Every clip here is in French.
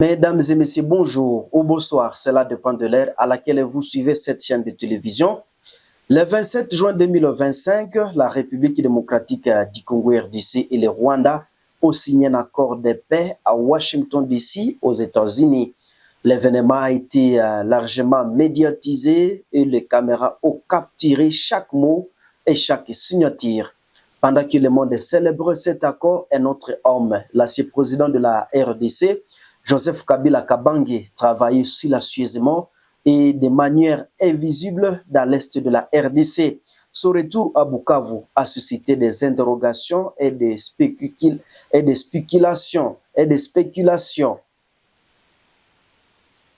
Mesdames et messieurs, bonjour ou bonsoir, cela dépend de l'heure à laquelle vous suivez cette chaîne de télévision. Le 27 juin 2025, la République démocratique du Congo RDC et le Rwanda ont signé un accord de paix à Washington DC, aux États-Unis. L'événement a été largement médiatisé et les caméras ont capturé chaque mot et chaque signature. Pendant que le monde célèbre cet accord, un autre homme, l'ancien président de la RDC, Joseph Kabila Kabange, travaillait silencieusement et de manière invisible dans l'est de la RDC. Son retour à Bukavu a suscité des interrogations et des spéculations.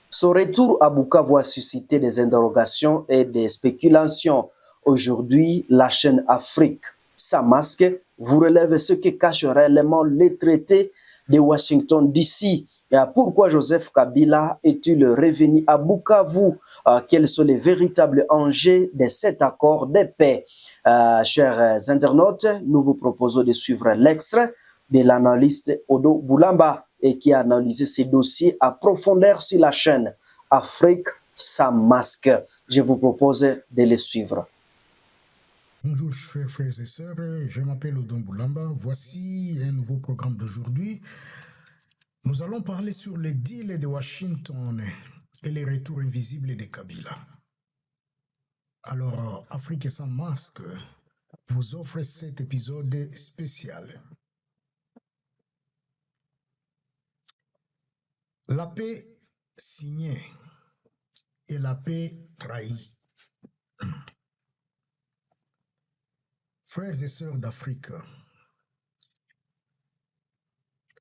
Son retour à Bukavu a suscité des interrogations et des spéculations. Aujourd'hui, la chaîne Afrique sans masque vous relève ce que cache réellement les traités de Washington DC. Pourquoi Joseph Kabila est-il revenu à Bukavu? Quels sont les véritables enjeux de cet accord de paix? Chers internautes, nous vous proposons de suivre l'extrait de l'analyste Odo Boulamba et qui a analysé ces dossiers à profondeur sur la chaîne Afrique sans masque. Je vous propose de les suivre. Bonjour frères et sœurs, je m'appelle Odon Boulamba. Voici un nouveau programme d'aujourd'hui. Nous allons parler sur les deals de Washington et les retours invisibles de Kabila. Alors, Afrique sans masque vous offre cet épisode spécial. La paix signée et la paix trahie. Frères et sœurs d'Afrique,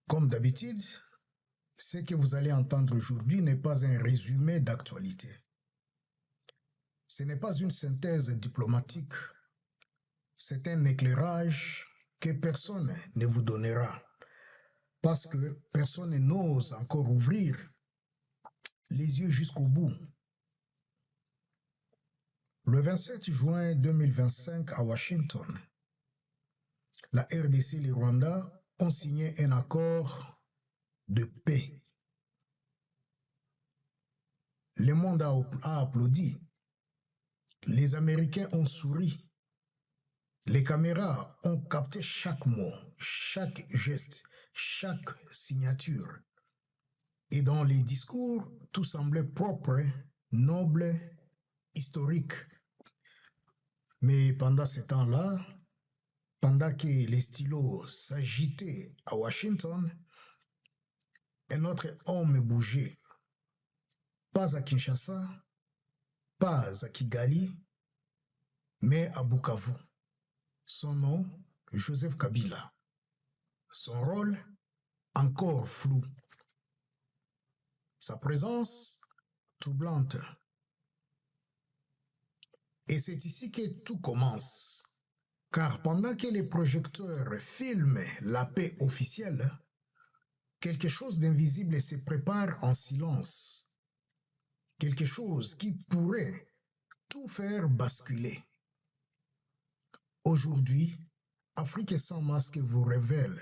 comme d'habitude, ce que vous allez entendre aujourd'hui n'est pas un résumé d'actualité. Ce n'est pas une synthèse diplomatique, c'est un éclairage que personne ne vous donnera parce que personne n'ose encore ouvrir les yeux jusqu'au bout. Le 27 juin 2025 à Washington, la RDC et le Rwanda ont signé un accord de paix. Le monde a applaudi. Les Américains ont souri. Les caméras ont capté chaque mot, chaque geste, chaque signature. Et dans les discours, tout semblait propre, noble, historique. Mais pendant ce temps-là, pendant que les stylos s'agitaient à Washington, un autre homme bougeait. Pas à Kinshasa, pas à Kigali, mais à Bukavu. Son nom, Joseph Kabila. Son rôle, encore flou. Sa présence, troublante. Et c'est ici que tout commence. Car pendant que les projecteurs filment la paix officielle, quelque chose d'invisible se prépare en silence. Quelque chose qui pourrait tout faire basculer. Aujourd'hui, Afrique sans masque vous révèle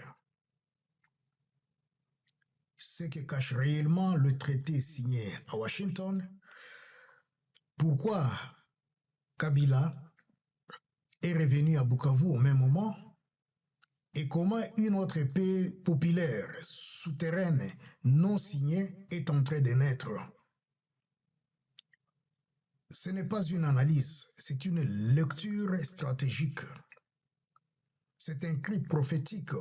ce que cache réellement le traité signé à Washington, pourquoi Kabila est revenu à Bukavu au même moment et comment une autre paix populaire, souterraine, non signée est en train de naître. Ce n'est pas une analyse, c'est une lecture stratégique. C'est un cri prophétique.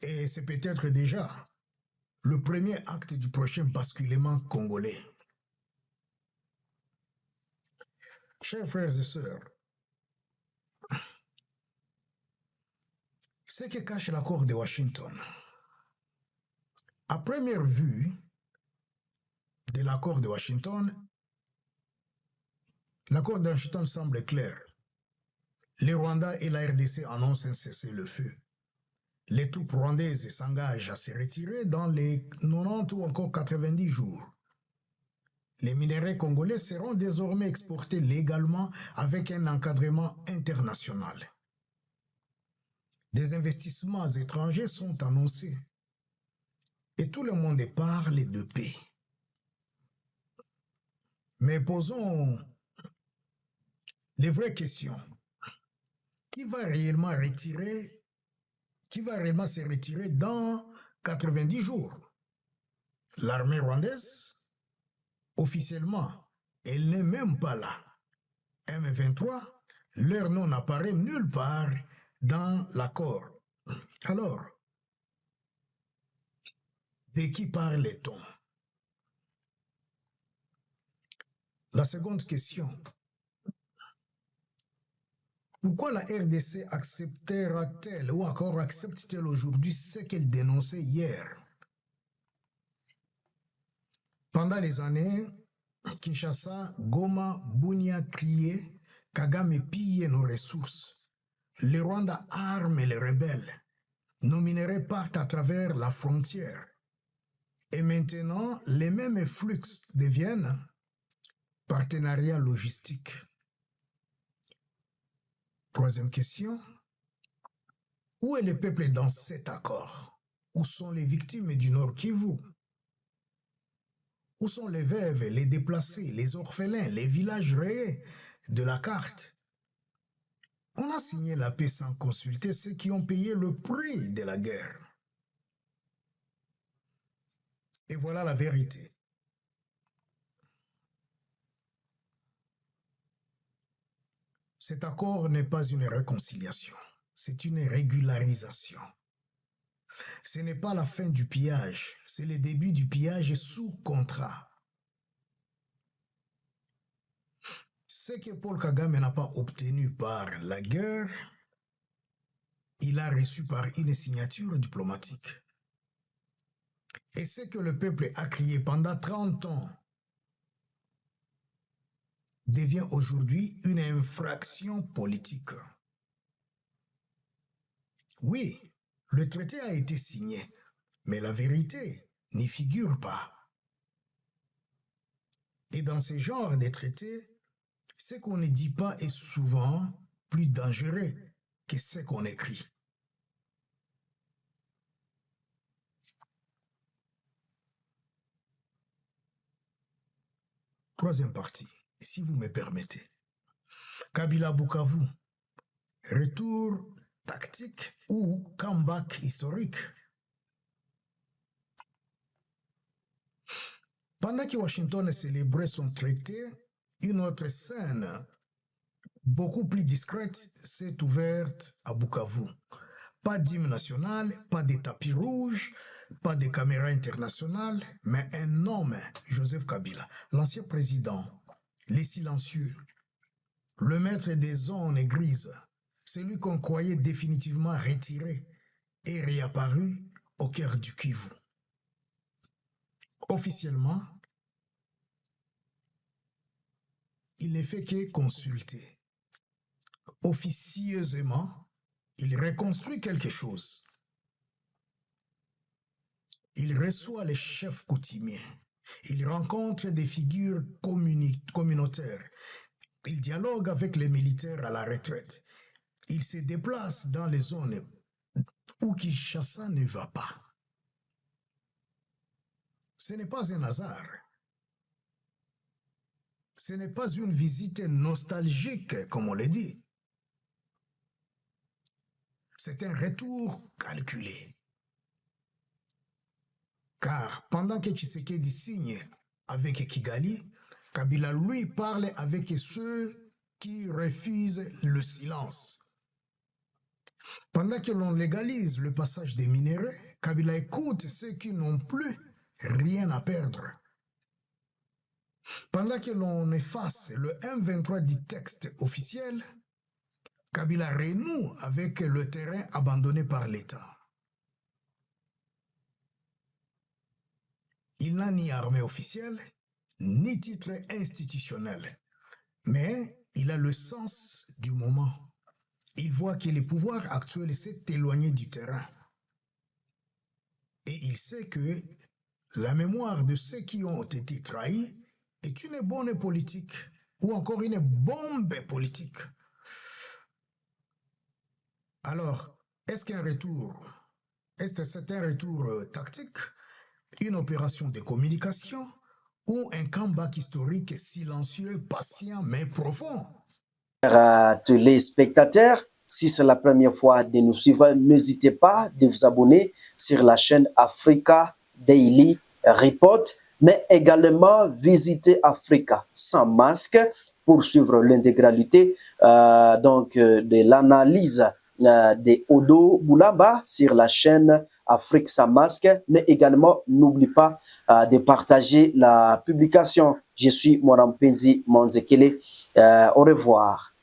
Et c'est peut-être déjà le premier acte du prochain basculement congolais. Chers frères et sœurs, ce que cache l'accord de Washington. À première vue de l'accord de Washington, l'accord de Washington semble clair. Les Rwandais et la RDC annoncent un cessez-le-feu. Les troupes rwandaises s'engagent à se retirer dans les 90 ou encore 90 jours. Les minerais congolais seront désormais exportés légalement avec un encadrement international. Des investissements étrangers sont annoncés. Et tout le monde parle de paix. Mais posons les vraies questions. Qui va réellement se retirer dans 90 jours? L'armée rwandaise, officiellement, elle n'est même pas là. M23, leur nom n'apparaît nulle part dans l'accord. Alors, de qui parle-t-on? La seconde question. Pourquoi la RDC acceptera-t-elle ou encore accepte-t-elle aujourd'hui ce qu'elle dénonçait hier? Pendant les années, Kinshasa, Goma, Bunia criaient, Kagame pille nos ressources. Le Rwanda arme les rebelles. Nos minerais partent à travers la frontière. Et maintenant, les mêmes flux deviennent partenariat logistique. Troisième question. Où est le peuple dans cet accord? Où sont les victimes du Nord Kivu? Où sont les veuves, les déplacés, les orphelins, les villages rayés de la carte? On a signé la paix sans consulter ceux qui ont payé le prix de la guerre. Et voilà la vérité. Cet accord n'est pas une réconciliation, c'est une régularisation. Ce n'est pas la fin du pillage, c'est le début du pillage sous contrat. Ce que Paul Kagame n'a pas obtenu par la guerre, il a reçu par une signature diplomatique. Et ce que le peuple a crié pendant 30 ans devient aujourd'hui une infraction politique. Oui, le traité a été signé, mais la vérité n'y figure pas. Et dans ce genre de traités, ce qu'on ne dit pas est souvent plus dangereux que ce qu'on écrit. Troisième partie, si vous me permettez. Kabila Bukavu, retour tactique ou comeback historique. Pendant que Washington célébrait son traité, une autre scène beaucoup plus discrète s'est ouverte à Bukavu. Pas d'hymne national, pas de tapis rouge, pas de caméras internationales, mais un homme, Joseph Kabila, l'ancien président, les silencieux, le maître des zones grises, celui qu'on croyait définitivement retiré, est réapparu au cœur du Kivu. Officiellement, il ne fait que consulter. Officieusement, il reconstruit quelque chose. Il reçoit les chefs coutumiers. Il rencontre des figures communautaires. Il dialogue avec les militaires à la retraite. Il se déplace dans les zones où Kinshasa ne va pas. Ce n'est pas un hasard. Ce n'est pas une visite nostalgique, comme on le dit. C'est un retour calculé. Car pendant que Tshisekedi signe avec Kigali, Kabila lui parle avec ceux qui refusent le silence. Pendant que l'on légalise le passage des minéraux, Kabila écoute ceux qui n'ont plus rien à perdre. Pendant que l'on efface le M23 du texte officiel, Kabila renoue avec le terrain abandonné par l'État. Il n'a ni armée officielle, ni titre institutionnel, mais il a le sens du moment. Il voit que le pouvoir actuel s'est éloigné du terrain. Et il sait que la mémoire de ceux qui ont été trahis est une bonne politique, ou encore une bombe politique. Alors, est-ce que c'est un retour tactique? une opération de communication ou un comeback historique silencieux, patient mais profond. Téléspectateurs, si c'est la première fois de nous suivre, n'hésitez pas de vous abonner sur la chaîne Africa Daily Report, mais également visiter Africa sans masque pour suivre l'intégralité de l'analyse de Odo Boulamba sur la chaîne Afrique sans masque, mais également n'oublie pas de partager la publication. Je suis Morampenzi Monzekele. Au revoir.